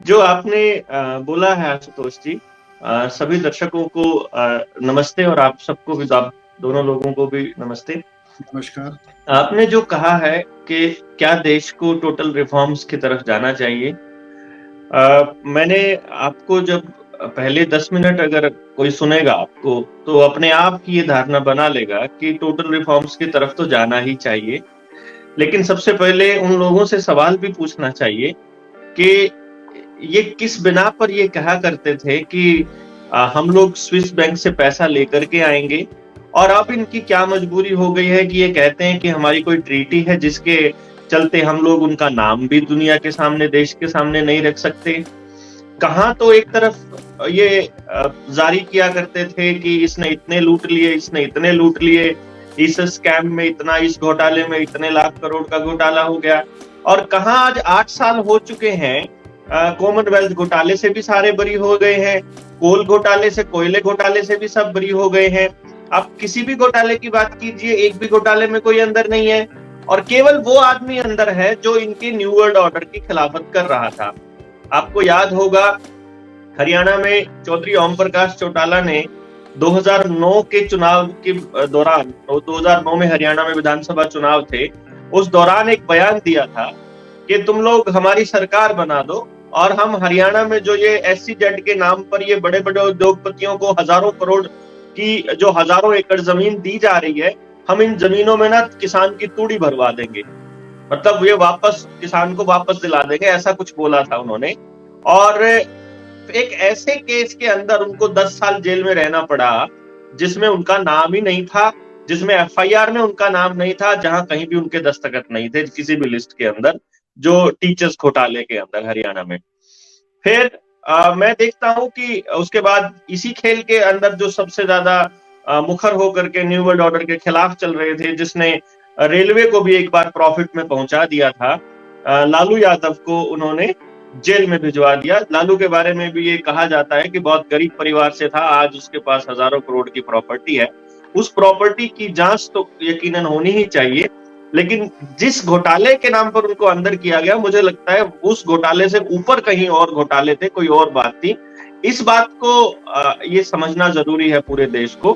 जो आपने बोला है आशुतोष जी, सभी दर्शकों को नमस्ते और आप सबको भी, आप दोनों लोगों को भी नमस्ते। नमस्कार। आपने जो कहा है कि क्या देश को टोटल रिफॉर्म्स की तरफ जाना चाहिए, मैंने आपको जब पहले 10 मिनट अगर कोई सुनेगा आपको तो अपने आप ही ये धारणा बना लेगा कि टोटल रिफॉर्म्स की तरफ तो जाना ही चाहिए। लेकिन सबसे पहले उन लोगों से सवाल भी पूछना चाहिए कि ये किस बिना पर ये कहा करते थे कि हम लोग स्विस बैंक से पैसा लेकर के आएंगे, और अब इनकी क्या मजबूरी हो गई है कि ये कहते हैं कि हमारी कोई ट्रीटी है जिसके चलते हम लोग उनका नाम भी दुनिया के सामने, देश के सामने नहीं रख सकते। कहाँ तो एक तरफ ये जारी किया करते थे कि इसने इतने लूट लिए, इसने इतने लूट लिए, इस स्कैम में इतना, इस घोटाले में इतने लाख करोड़ का घोटाला हो गया। और कहाँ आज 8 साल हो चुके हैं, कॉमनवेल्थ घोटाले से भी सारे बरी हो गए हैं, कोल घोटाले से, कोयले घोटाले से भी सब बरी हो गए हैं। आप किसी भी घोटाले की बात कीजिए, एक भी घोटाले में कोई अंदर नहीं है, और केवल वो आदमी अंदर है जो इनके न्यू वर्ल्ड ऑर्डर की खिलाफत कर रहा था। आपको याद होगा, हरियाणा में चौधरी ओम प्रकाश चौटाला ने 2009 के चुनाव के दौरान, 2009 में हरियाणा में विधानसभा चुनाव थे, उस दौरान एक बयान दिया था कि तुम लोग हमारी सरकार बना दो और हम हरियाणा में जो ये SEZ के नाम पर ये बड़े बड़े उद्योगपतियों को हजारों करोड़ की, जो हजारों एकड़ जमीन दी जा रही है, हम इन जमीनों में ना किसान की तूड़ी भरवा देंगे, मतलब ये वापस किसान को वापस दिला देंगे, ऐसा कुछ बोला था उन्होंने। और एक ऐसे केस के अंदर उनको 10 साल जेल में रहना पड़ा जिसमें उनका नाम ही नहीं था, जिसमें FIR में उनका नाम नहीं था, जहां कहीं भी उनके दस्तखत नहीं थे किसी भी लिस्ट के अंदर, जो टीचर्स घोटाले के अंदर हरियाणा में। फिर मैं देखता हूं कि उसके बाद इसी खेल के अंदर जो सबसे ज्यादा मुखर होकर के न्यू वर्ल्ड ऑर्डर के खिलाफ चल रहे थे, जिसने रेलवे को भी एक बार प्रॉफिट में पहुंचा दिया था, लालू यादव को उन्होंने जेल में भिजवा दिया। लालू के बारे में भी ये कहा जाता है कि बहुत गरीब परिवार से था, आज उसके पास हजारों करोड़ की प्रॉपर्टी है। उस प्रॉपर्टी की जांच तो यकीनन होनी ही चाहिए, लेकिन जिस घोटाले के नाम पर उनको अंदर किया गया, मुझे लगता है उस घोटाले से ऊपर कहीं और घोटाले थे, कोई और बात थी। इस बात को ये समझना जरूरी है पूरे देश को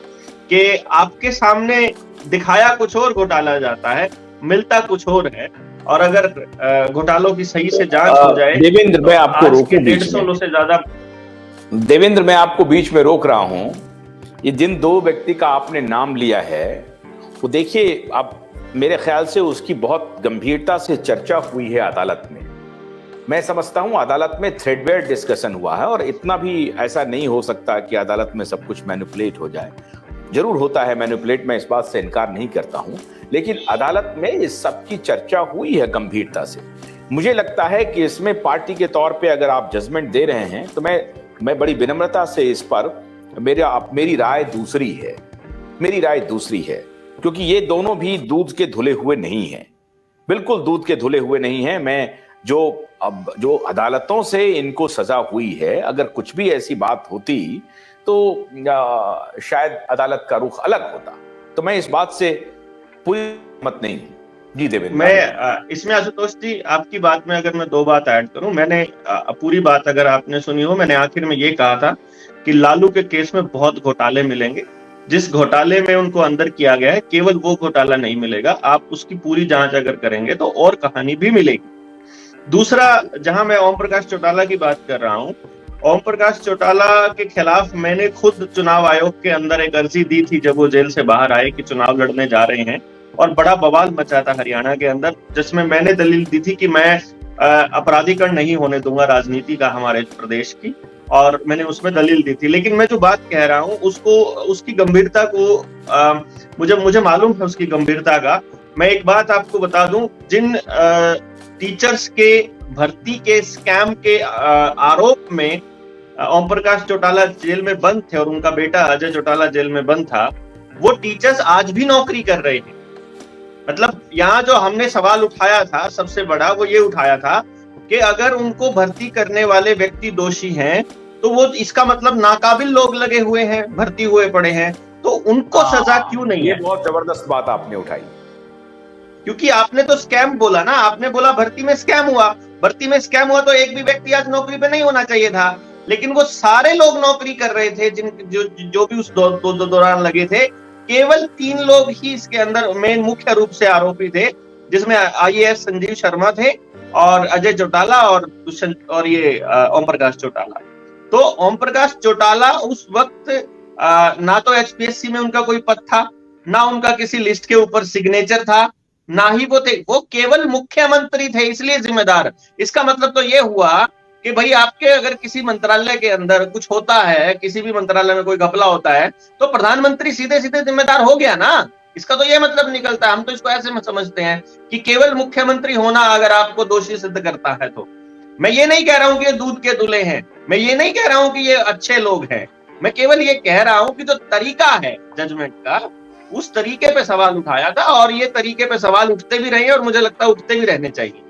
कि आपके सामने दिखाया कुछ और घोटाला जाता है, मिलता कुछ और है। और अगर घोटालों की सही से जांच हो जाए, देवेंद्र, मैं आपको रोकूं बीच में। 150 से ज्यादा। देवेंद्र, मैं आपको बीच में रोक रहा हूं। ये जिन दो व्यक्ति का आपने नाम लिया है, वो देखिए, अब मेरे ख्याल से उसकी बहुत गंभीरता से चर्चा हुई है अदालत में। मैं समझता हूं अदालत में थ्रेडबेयर डिस्कशन हुआ है, और इतना भी ऐसा नहीं हो सकता कि अदालत में सब कुछ मैनिपुलेट हो जाए। जरूर होता है मैनिपुलेट, मैं इस बात से इनकार नहीं करता हूं, लेकिन अदालत में इस सब की चर्चा हुई है गंभीरता से। मुझे लगता है कि इसमें पार्टी के तौर पे अगर आप जजमेंट दे रहे हैं तो मैं बड़ी विनम्रता से इस पर मेरी राय दूसरी है। मेरी राय दूसरी है, क्योंकि ये दोनों भी दूध के धुले हुए नहीं हैं, बिल्कुल दूध के धुले हुए नहीं हैं। मैं जो अदालतों से इनको सजा हुई है, अगर कुछ भी ऐसी बात होती तो शायद अदालत का रुख अलग होता। तो मैं इस बात से पूरी मत नहीं हूं। जी देवेंद्र। मैं इसमें आशुतोष जी, आपकी बात में अगर मैं दो बात ऐड करूं, मैंने पूरी बात अगर आपने सुनी हो, मैंने आखिर में ये कहा था कि लालू के केस में बहुत घोटाले मिलेंगे। जिस घोटाले में उनको अंदर किया गया है, केवल वो घोटाला नहीं मिलेगा, आप उसकी पूरी जांच अगर करेंगे तो और कहानी भी मिलेगी। दूसरा, जहां मैं ओम प्रकाश चौटाला की बात कर रहा हूं, ओम प्रकाश चौटाला के खिलाफ मैंने खुद चुनाव आयोग के अंदर एक अर्जी दी थी जब वो जेल से बाहर आए कि चुनाव लड़ने जा रहे हैं, और बड़ा बवाल मचा था हरियाणा के अंदर, जिसमें मैंने दलील दी थी कि मैं अपराधीकरण नहीं होने दूंगा राजनीति का हमारे प्रदेश की, और मैंने उसमें दलील दी थी। लेकिन मैं जो बात कह रहा हूं उसको, उसकी गंभीरता को मुझे मालूम है उसकी गंभीरता का। मैं एक बात आपको बता दूं, जिन टीचर्स के भर्ती के स्कैम के आरोप में ओम प्रकाश चौटाला जेल में बंद थे और उनका बेटा अजय चौटाला जेल में बंद था, वो टीचर्स आज भी नौकरी कर रहे हैं। मतलब यहाँ जो हमने सवाल उठाया था सबसे बड़ा, वो ये उठाया था कि अगर उनको भर्ती करने वाले व्यक्ति दोषी हैं तो वो, इसका मतलब नाकाबिल लोग लगे हुए हैं, भर्ती हुए पड़े हैं, तो उनको सजा क्यों नहीं है? ये बहुत जबरदस्त बात आपने उठाई। क्योंकि आपने तो स्कैम बोला ना, आपने बोला भर्ती में स्कैम हुआ, भर्ती में स्कैम हुआ तो एक भी व्यक्ति आज नौकरी पे नहीं होना चाहिए था, लेकिन वो सारे लोग नौकरी कर रहे थे जिन जो भी उस दौरान लगे थे। केवल 3 लोग ही इसके अंदर मेन मुख्य रूप से आरोपी थे, जिसमें आईएएस संजीव शर्मा थे और अजय चौटाला और दुष्यंत और ये ओम प्रकाश चौटाला। तो ओम प्रकाश चौटाला उस वक्त ना तो एचपीएससी में उनका कोई पद था, ना उनका किसी लिस्ट के ऊपर सिग्नेचर था, ना ही वो थे, वो केवल मुख्यमंत्री थे इसलिए जिम्मेदार। इसका मतलब तो ये हुआ कि भाई आपके अगर किसी मंत्रालय के अंदर कुछ होता है, किसी भी मंत्रालय में कोई घपला होता है, तो प्रधानमंत्री सीधे सीधे जिम्मेदार हो गया ना। इसका तो ये मतलब निकलता है। हम तो इसको ऐसे समझते हैं कि केवल मुख्यमंत्री होना अगर आपको दोषी सिद्ध करता है तो। मैं ये नहीं कह रहा हूं कि ये दूध के दूल्हे हैं, मैं ये नहीं कह रहा हूं कि ये अच्छे लोग हैं, मैं केवल ये कह रहा हूं कि जो तरीका है जजमेंट का, उस तरीके पे सवाल उठाया था और ये तरीके पे सवाल उठते भी रहे और मुझे लगता है उठते भी रहने चाहिए।